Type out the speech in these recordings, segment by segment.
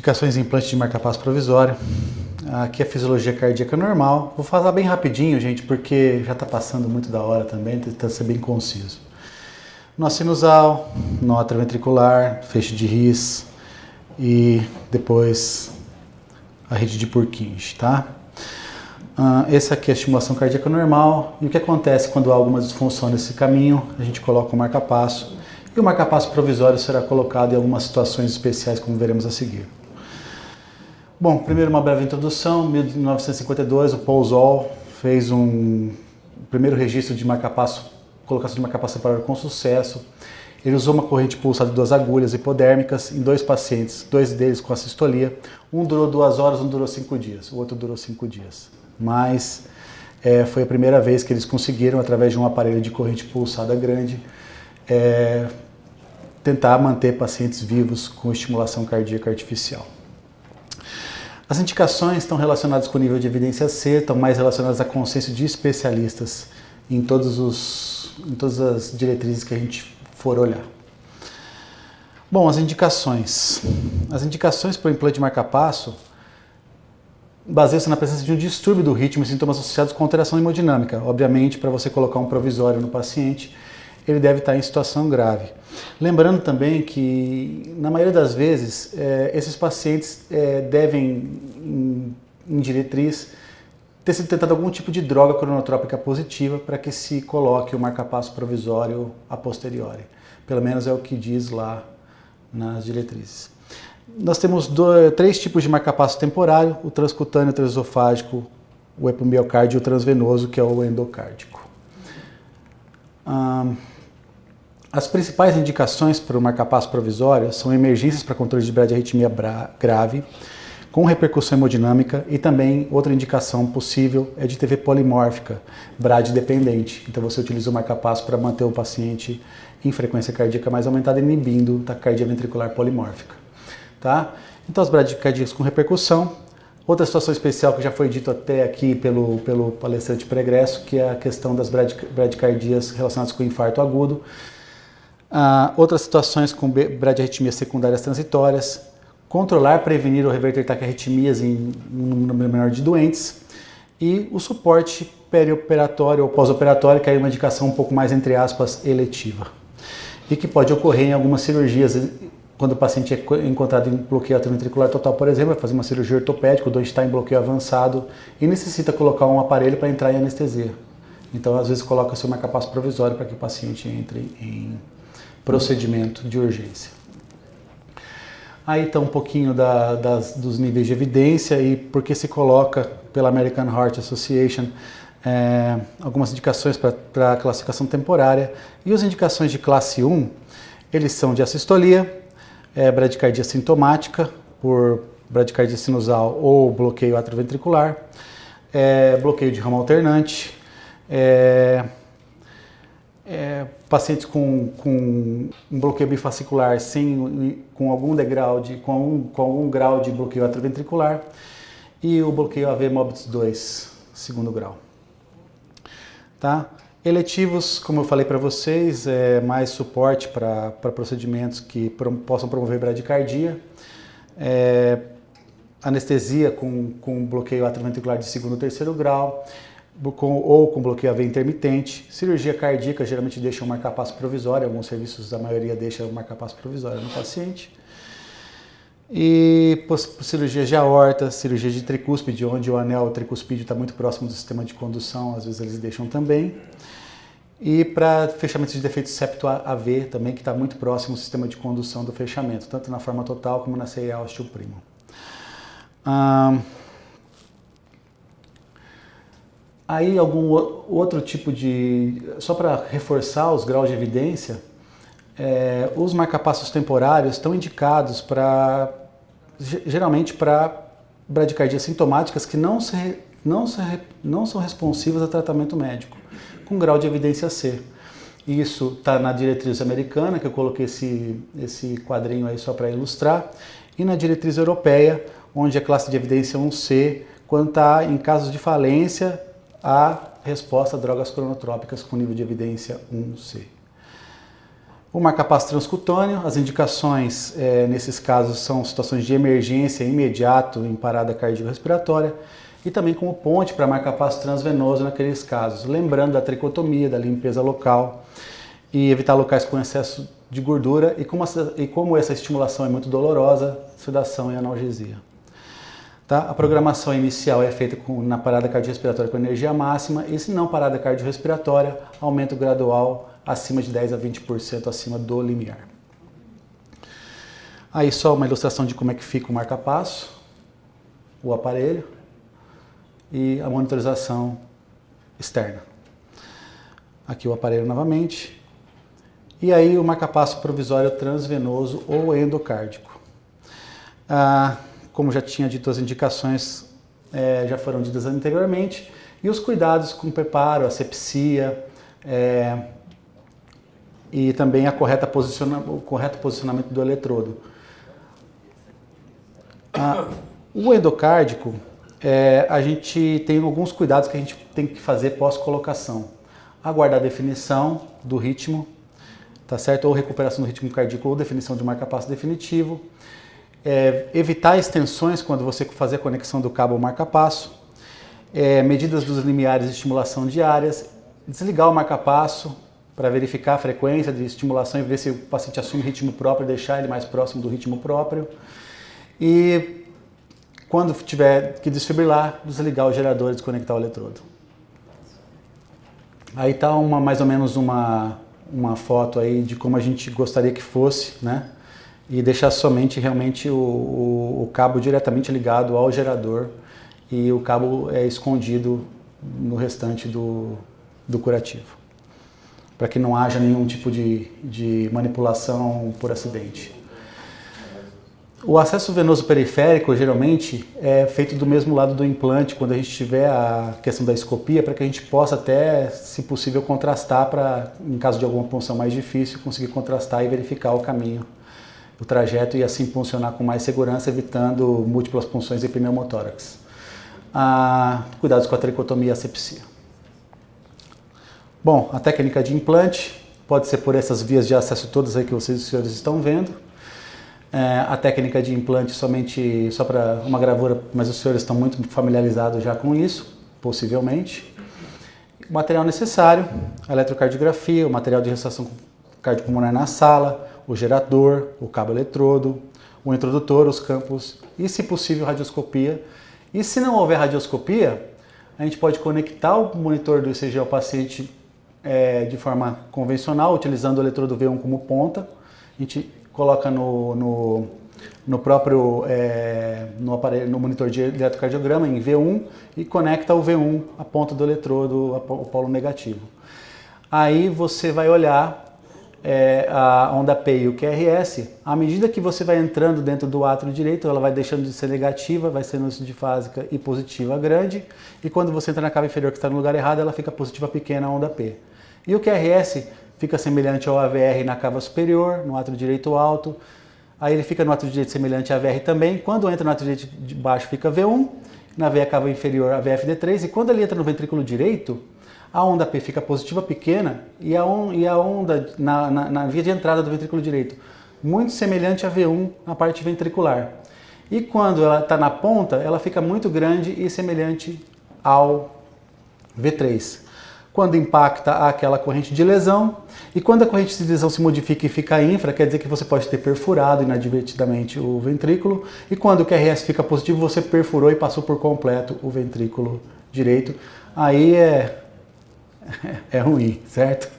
Indicações de implante de marca-passo provisório. Aqui é a fisiologia cardíaca normal. Vou falar bem rapidinho, gente, porque já está passando muito da hora também, tentando ser bem conciso. Nó sinusal, nó atrioventricular, feixe de His e depois a rede de Purkinje, tá? Essa aqui é a estimulação cardíaca normal. E o que acontece quando há alguma disfunção nesse caminho? A gente coloca o marca-passo. E o marca-passo provisório será colocado em algumas situações especiais, como veremos a seguir. Bom, primeiro uma breve introdução. Em 1952, o Paul Zoll fez o primeiro registro de marca-passo, colocação de marca-passo temporário com sucesso. Ele usou uma corrente pulsada de 2 agulhas hipodérmicas em 2 pacientes, 2 deles com assistolia. Um durou 2 horas, um durou 5 dias, o outro durou 5 dias. Mas foi a primeira vez que eles conseguiram, através de um aparelho de corrente pulsada grande, tentar manter pacientes vivos com estimulação cardíaca artificial. As indicações estão relacionadas com o nível de evidência C, estão mais relacionadas a consenso de especialistas em todas as diretrizes que a gente for olhar. Bom, as indicações. As indicações para o implante de marca-passo baseiam-se na presença de um distúrbio do ritmo e sintomas associados com alteração hemodinâmica. Obviamente, para você colocar um provisório no paciente, ele deve estar em situação grave. Lembrando também que, na maioria das vezes, esses pacientes devem, em diretriz, ter sido tentado algum tipo de droga cronotrópica positiva para que se coloque o marca-passo provisório a posteriori. Pelo menos é o que diz lá nas diretrizes. Nós temos 3 tipos de marca-passo temporário: o transcutâneo, o transesofágico, o epomiocárdio e o transvenoso, que é o endocárdico. As principais indicações para o marca-passo provisório são emergências para controle de bradiarritmia grave, com repercussão hemodinâmica, e também outra indicação possível é de TV polimórfica, bradidependente. Então você utiliza o marca-passo para manter o paciente em frequência cardíaca mais aumentada, inibindo taquicardia ventricular polimórfica. Tá? Então as bradicardíacas com repercussão. Outra situação especial que já foi dito até aqui pelo palestrante pregresso, que é a questão das bradicardias relacionadas com infarto agudo. Outras situações com bradiarritmias secundárias transitórias. Controlar, prevenir ou reverter taquiarritmias em um número menor de doentes. E o suporte perioperatório ou pós-operatório, que é uma indicação um pouco mais, entre aspas, eletiva. E que pode ocorrer em algumas cirurgias. Quando o paciente é encontrado em bloqueio atrioventricular total, por exemplo, vai fazer uma cirurgia ortopédica, o doente está em bloqueio avançado e necessita colocar um aparelho para entrar em anestesia. Então, às vezes, coloca-se o marca-passo provisório para que o paciente entre em procedimento de urgência. Aí está um pouquinho dos níveis de evidência e por que se coloca pela American Heart Association algumas indicações para a classificação temporária. E as indicações de classe 1, eles são de assistolia, bradicardia sintomática, por bradicardia sinusal ou bloqueio atrioventricular, bloqueio de ramo alternante, pacientes com um bloqueio bifascicular com algum grau de bloqueio atrioventricular e o bloqueio AV Morbitz 2, segundo grau. Tá? Eletivos, como eu falei para vocês, mais suporte para procedimentos que possam promover bradicardia, anestesia com bloqueio atrioventricular de segundo ou terceiro grau, ou com bloqueio AV intermitente. Cirurgia cardíaca geralmente deixa um marca-passo provisório, alguns serviços, a maioria deixa o marca-passo provisório no paciente. E cirurgia de aorta, cirurgia de tricúspide, onde o anel tricuspídeo está muito próximo do sistema de condução, às vezes eles deixam também. E para fechamento de defeito septo AV também, que está muito próximo do sistema de condução do fechamento, tanto na forma total como na CIA osteoprimo. Aí algum outro tipo de... Só para reforçar os graus de evidência, os marca-passos temporários estão indicados geralmente para bradicardias sintomáticas que não são responsivas a tratamento médico, com grau de evidência C. Isso está na diretriz americana, que eu coloquei esse quadrinho aí só para ilustrar, e na diretriz europeia, onde a classe de evidência 1C, quando está em casos de falência, a resposta a drogas cronotrópicas com nível de evidência 1C. O marca-passo transcutâneo, as indicações nesses casos são situações de emergência imediato em parada cardiorrespiratória e também como ponte para marca-passo transvenoso naqueles casos, lembrando da tricotomia, da limpeza local e evitar locais com excesso de gordura e como essa estimulação é muito dolorosa, sedação e analgesia. Tá? A programação inicial é feita na parada cardiorrespiratória com energia máxima e se não parada cardiorrespiratória, aumento gradual acima de 10 a 20% acima do limiar. Aí só uma ilustração de como é que fica o marca-passo, o aparelho e a monitorização externa. Aqui o aparelho novamente. E aí o marca-passo provisório transvenoso ou endocárdico. Como já tinha dito, as indicações já foram ditas anteriormente. E os cuidados com o preparo, asepsia, e também o correto posicionamento do eletrodo. O endocárdico, a gente tem alguns cuidados que a gente tem que fazer pós-colocação. Aguardar a definição do ritmo, tá certo? Ou recuperação do ritmo cardíaco ou definição de marca-passo definitivo. Evitar extensões quando você fazer a conexão do cabo ao marca-passo. Medidas dos limiares de estimulação diárias. Desligar o marca-passo para verificar a frequência de estimulação e ver se o paciente assume ritmo próprio e deixar ele mais próximo do ritmo próprio. E quando tiver que desfibrilar, desligar o gerador e desconectar o eletrodo. Aí está mais ou menos uma foto aí de como a gente gostaria que fosse, né? E deixar somente realmente o cabo diretamente ligado ao gerador e o cabo escondido no restante do curativo, para que não haja nenhum tipo de manipulação por acidente. O acesso venoso periférico geralmente é feito do mesmo lado do implante quando a gente tiver a questão da escopia, para que a gente possa até, se possível, contrastar para, em caso de alguma punção mais difícil, conseguir contrastar e verificar o caminho, o trajeto e assim funcionar com mais segurança, evitando múltiplas punções e pneumotórax. Cuidados com a tricotomia e asepsia. Bom, a técnica de implante pode ser por essas vias de acesso todas aí que vocês, senhores, estão vendo. A técnica de implante somente só para uma gravura, mas os senhores estão muito familiarizados já com isso, possivelmente. O material necessário, a eletrocardiografia, o material de ressuscitação cardiopulmonar na sala, o gerador, o cabo eletrodo, o introdutor, os campos e, se possível, radioscopia. E se não houver radioscopia, a gente pode conectar o monitor do ECG ao paciente de forma convencional, utilizando o eletrodo V1 como ponta. A gente coloca no próprio aparelho, no monitor de eletrocardiograma em V1 e conecta o V1 à ponta do eletrodo, o polo negativo. Aí você vai olhar a onda P e o QRS. À medida que você vai entrando dentro do átrio direito, ela vai deixando de ser negativa, vai sendo difásica e positiva grande, e quando você entra na cava inferior que está no lugar errado, ela fica positiva pequena, a onda P. E o QRS fica semelhante ao AVR na cava superior, no átrio direito alto. Aí ele fica no átrio direito semelhante a AVR também. Quando entra no átrio direito de baixo fica V1, na veia cava inferior a VFD3, e quando ele entra no ventrículo direito, a onda P fica positiva pequena e a onda na via de entrada do ventrículo direito muito semelhante a V1 na parte ventricular. E quando ela está na ponta, ela fica muito grande e semelhante ao V3. Quando impacta aquela corrente de lesão, e quando a corrente de lesão se modifica e fica infra, quer dizer que você pode ter perfurado inadvertidamente o ventrículo, e quando o QRS fica positivo, você perfurou e passou por completo o ventrículo direito. Aí é ruim, certo?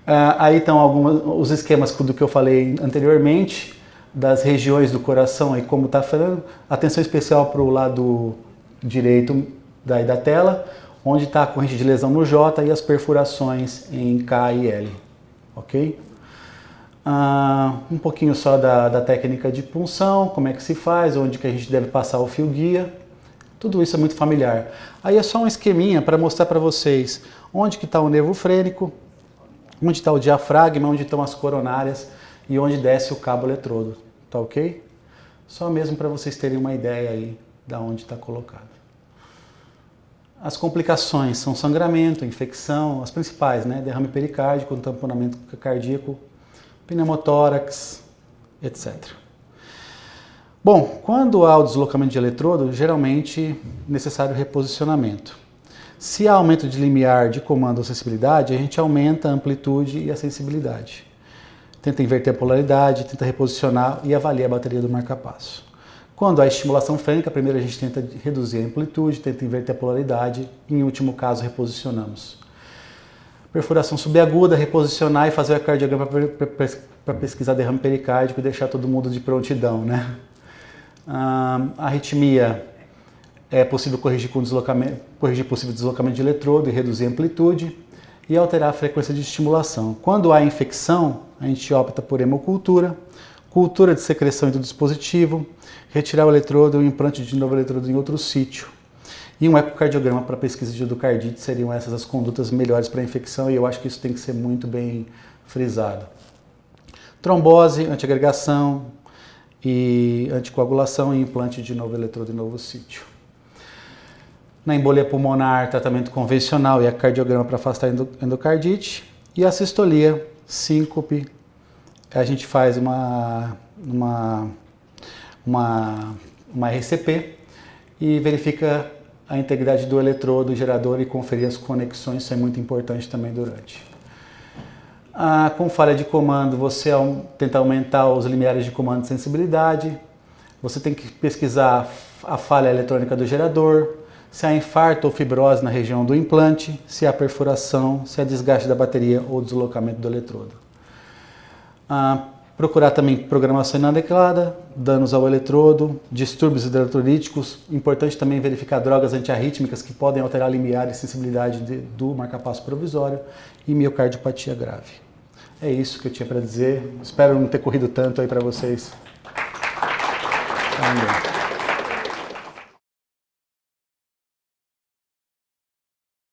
Aí estão os esquemas do que eu falei anteriormente, das regiões do coração e como está falando. Atenção especial para o lado direito da tela, onde está a corrente de lesão no J e as perfurações em K e L, ok? Um pouquinho só da técnica de punção, como é que se faz, onde que a gente deve passar o fio guia, tudo isso é muito familiar. Aí é só um esqueminha para mostrar para vocês onde que está o nervo frênico, onde está o diafragma, onde estão as coronárias e onde desce o cabo eletrodo, tá ok? Só mesmo para vocês terem uma ideia aí de onde está colocado. As complicações são sangramento, infecção, as principais, né? Derrame pericárdico, tamponamento cardíaco, pneumotórax, etc. Bom, quando há o deslocamento de eletrodo, geralmente é necessário reposicionamento. Se há aumento de limiar de comando ou sensibilidade, a gente aumenta a amplitude e a sensibilidade. Tenta inverter a polaridade, tenta reposicionar e avalia a bateria do marca-passo. Quando há estimulação frênica, primeiro a gente tenta reduzir a amplitude, tenta inverter a polaridade e, em último caso, reposicionamos. Perfuração subaguda, reposicionar e fazer o ecocardiograma para pesquisar derrame pericárdico e deixar todo mundo de prontidão, né? A arritmia é possível corrigir possível deslocamento de eletrodo e reduzir a amplitude e alterar a frequência de estimulação. Quando há infecção, a gente opta por hemocultura, cultura de secreção do dispositivo, retirar o eletrodo e o implante de novo eletrodo em outro sítio. E um ecocardiograma para pesquisa de endocardite seriam essas as condutas melhores para a infecção e eu acho que isso tem que ser muito bem frisado. Trombose, antiagregação e anticoagulação e implante de novo eletrodo em novo sítio. Na embolia pulmonar, tratamento convencional e ecocardiograma para afastar endocardite. E a sistolia, síncope, a gente faz uma RCP e verifica a integridade do eletrodo gerador e conferir as conexões, isso é muito importante também durante. Com falha de comando, você tenta aumentar os limiares de comando de sensibilidade, você tem que pesquisar a falha eletrônica do gerador, se há infarto ou fibrose na região do implante, se há perfuração, se há desgaste da bateria ou deslocamento do eletrodo. Procurar também programação inadequada, danos ao eletrodo, distúrbios eletrolíticos. Importante também verificar drogas antiarrítmicas que podem alterar a limiar e sensibilidade do marca-passo provisório e miocardiopatia grave. É isso que eu tinha para dizer. Espero não ter corrido tanto aí para vocês. Amém.